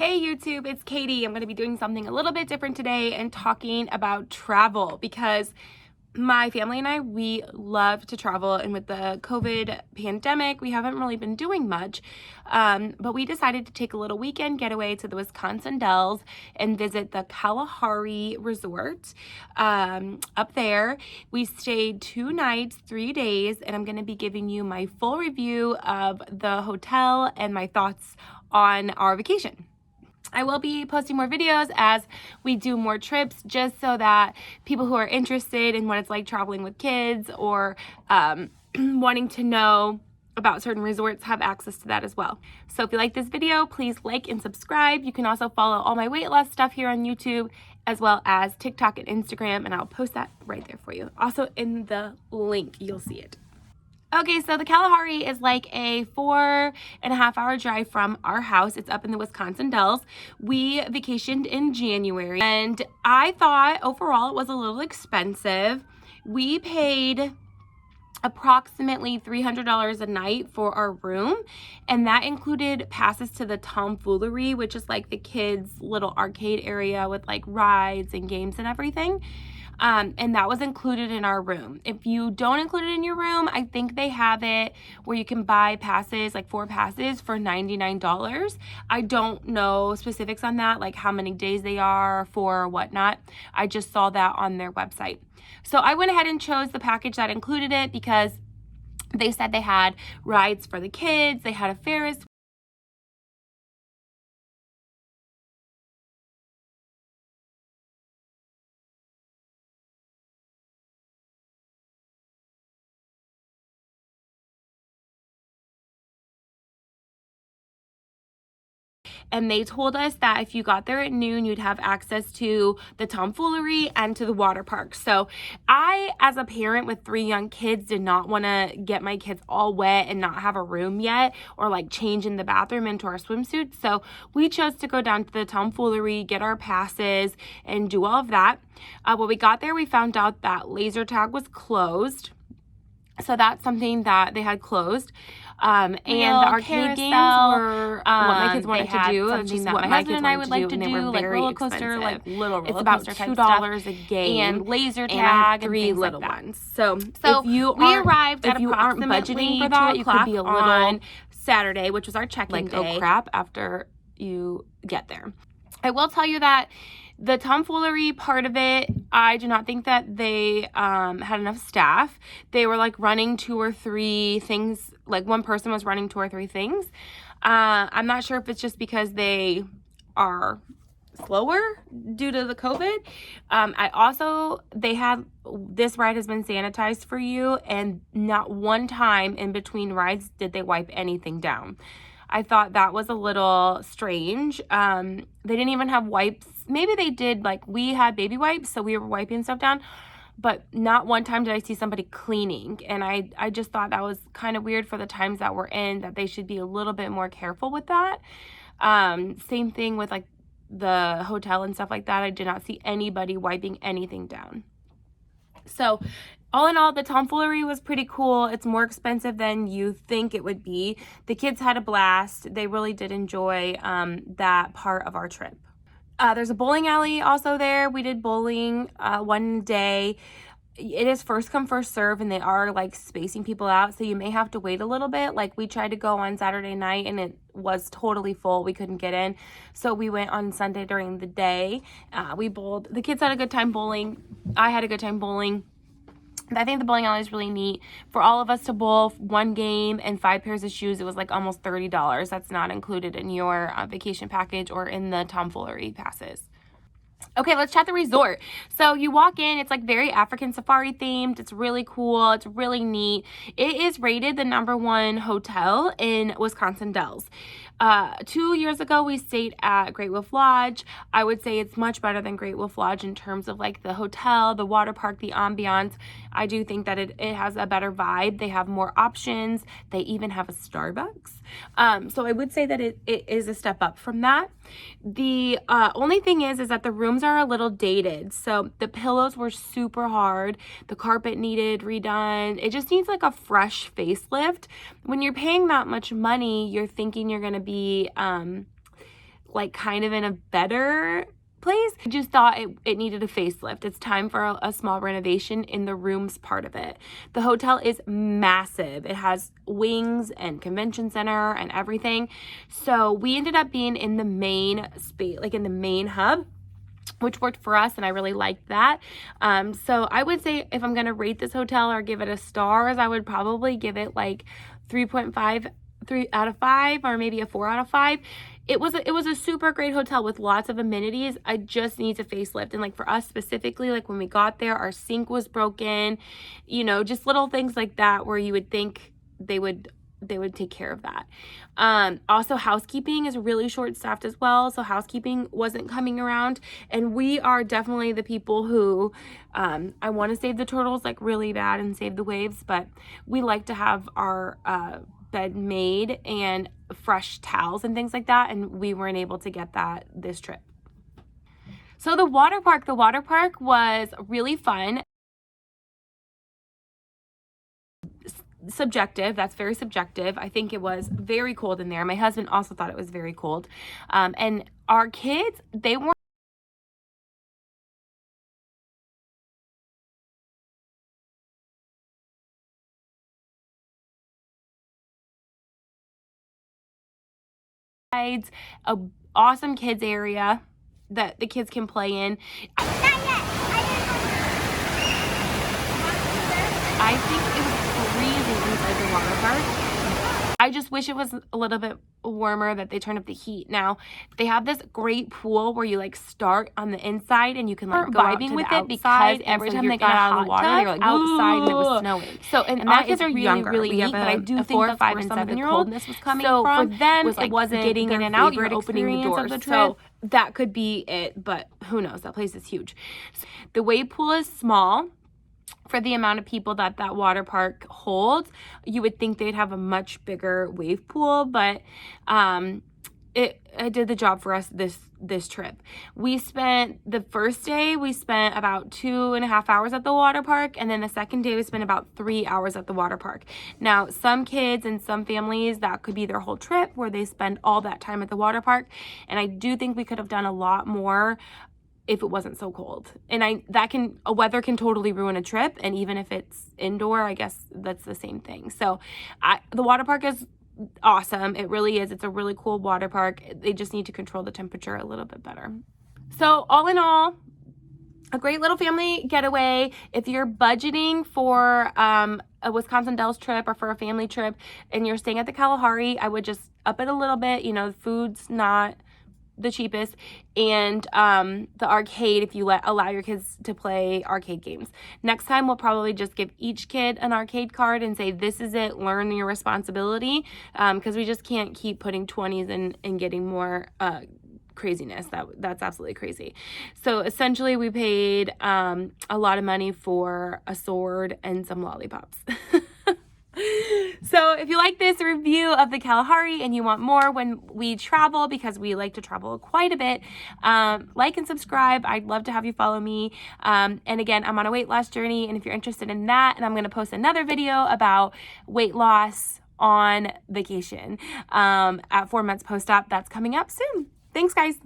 Hey YouTube, it's Katie. I'm going to be doing something a little bit different today and talking about travel because my family and I, we love to travel, and with the COVID pandemic, we haven't really been doing much, but we decided to take a little weekend getaway to the Wisconsin Dells and visit the Kalahari resort up there. We stayed 2 nights, 3 days, and I'm going to be giving you my full review of the hotel and my thoughts on our vacation. I will be posting more videos as we do more trips, just so that people who are interested in what it's like traveling with kids or wanting to know about certain resorts have access to that as well. So if you like this video, please like and subscribe. You can also follow all my weight loss stuff here on YouTube, as well as TikTok and Instagram, and I'll post that right there for you. Also in the link, you'll see it. Okay, so the Kalahari is like a 4.5-hour drive from our house. It's up in the Wisconsin Dells. We vacationed in January, and I thought overall it was a little expensive. We paid approximately $300 a night for our room, and that included passes to the Tomfoolery, which is like the kids' little arcade area with like rides and games and everything. And that was included in our room. If you don't include it in your room, I think they have it where you can buy passes, like 4 passes for $99. I don't know specifics on that, like how many days they are for or whatnot. I just saw that on their website. So I went ahead and chose the package that included it because they said they had rides for the kids, they had a Ferris and they told us that if you got there at noon, you'd have access to the Tomfoolery and to the water park. So I, as a parent with 3 young kids, did not want to get my kids all wet and not have a room yet, or like change in the bathroom into our swimsuits. So we chose to go down to the Tomfoolery, get our passes, and do all of that. When we got there, we found out that laser tag was closed. So that's something that they had closed. And the arcade games were what my kids wanted to do. That's just what my husband and I would like to do, like roller coaster, like little roller coaster. It's about $2 a game, and laser tag, and 3 little ones. So if you arrived at approximately budgeting for that, you could be a little on Saturday, which was our check-in day. Oh crap! After you get there, I will tell you that the Tomfoolery part of it, I do not think that they had enough staff. They were like running 2 or 3 things, like one person was running 2 or 3 things. I'm not sure if it's just because they are slower due to the COVID. They had, this ride has been sanitized for you, and not one time in between rides did they wipe anything down. I thought that was a little strange. They didn't even have wipes. Maybe they did, like we had baby wipes, so we were wiping stuff down, but not one time did I see somebody cleaning. And I just thought that was kind of weird for the times that we're in, that they should be a little bit more careful with that. Same thing with like the hotel and stuff like that. I did not see anybody wiping anything down. So all in all, the Tomfoolery was pretty cool. It's more expensive than you think it would be. The kids had a blast. They really did enjoy that part of our trip. There's a bowling alley also there. We did bowling one day. It is first come, first serve, and they are like spacing people out, so you may have to wait a little bit. Like we tried to go on Saturday night and it was totally full. We couldn't get in, so we went on Sunday during the day. We bowled. The kids had a good time bowling. I had a good time bowling. I think the bowling alley is really neat. For all of us to bowl 1 game and 5 pairs of shoes, it was like almost $30. That's not included in your vacation package or in the Tomfoolery passes. Okay, let's chat the resort. So you walk in, it's like very African safari themed. It's really cool. It's really neat. It is rated the #1 hotel in Wisconsin Dells. 2 years ago, we stayed at Great Wolf Lodge. I would say it's much better than Great Wolf Lodge in terms of like the hotel, the water park, the ambiance. I do think that it has a better vibe. They have more options. They even have a Starbucks. So I would say that it is a step up from that. The only thing is that the rooms are a little dated. So the pillows were super hard. The carpet needed redone. It just needs like a fresh facelift. When you're paying that much money, you're thinking you're going to be like kind of in a better place. I just thought it needed a facelift. It's time for a small renovation in the rooms part of it. The hotel is massive. It has wings and convention center and everything. So we ended up being in the main space, like in the main hub, which worked for us, and I really liked that. So I would say if I'm gonna rate this hotel or give it a stars, I would probably give it like 3.5, 3 out of 5, or maybe a 4 out of 5. It was a super great hotel with lots of amenities. I just need a facelift. And like for us specifically, like when we got there, our sink was broken, you know, just little things like that where you would think they would take care of that. Also, housekeeping is really short-staffed as well, so housekeeping wasn't coming around, and we are definitely the people who I want to save the turtles like really bad and save the waves, but we like to have our bed made and fresh towels and things like that, and we weren't able to get that this trip. So the water park was really fun. Subjective, that's very subjective. I think it was very cold in there. My husband also thought it was very cold. And our kids, they weren't a awesome kids area that the kids can play in. I think it was freezing inside the water park. I just wish it was a little bit warmer, that they turned up the heat. Now, they have this great pool where you like start on the inside and you can like go vibing with it, because every time they got out of the water, they were like outside and it was snowing. So, and our kids are younger, really neat, but I do think 4, 5, and 7-year-old coldness was coming from. So for them, it wasn't getting in and out, you're opening the doors. So that could be it, but who knows? That place is huge. The wave pool is small. For the amount of people that water park holds, you would think they'd have a much bigger wave pool, but it did the job for us this trip. We spent the first day, about 2.5 hours at the water park, and then the second day we spent about 3 hours at the water park. Now, some kids and some families, that could be their whole trip where they spend all that time at the water park, and I do think we could have done a lot more if it wasn't so cold. And weather can totally ruin a trip, and even if it's indoor, I guess that's the same thing. So the water park is awesome. It really is. It's a really cool water park. They just need to control the temperature a little bit better. So all in all, a great little family getaway. If you're budgeting for a Wisconsin Dells trip or for a family trip and you're staying at the Kalahari, I would just up it a little bit. You know, food's not the cheapest, and the arcade, if you allow your kids to play arcade games. Next time we'll probably just give each kid an arcade card and say, this is it, learn your responsibility, because we just can't keep putting 20s and getting more craziness. That's absolutely crazy. So essentially we paid a lot of money for a sword and some lollipops. So if you like this review of the Kalahari and you want more when we travel, because we like to travel quite a bit, like and subscribe. I'd love to have you follow me. And again, I'm on a weight loss journey, and if you're interested in that, and I'm going to post another video about weight loss on vacation at 4 months post-op. That's coming up soon. Thanks, guys.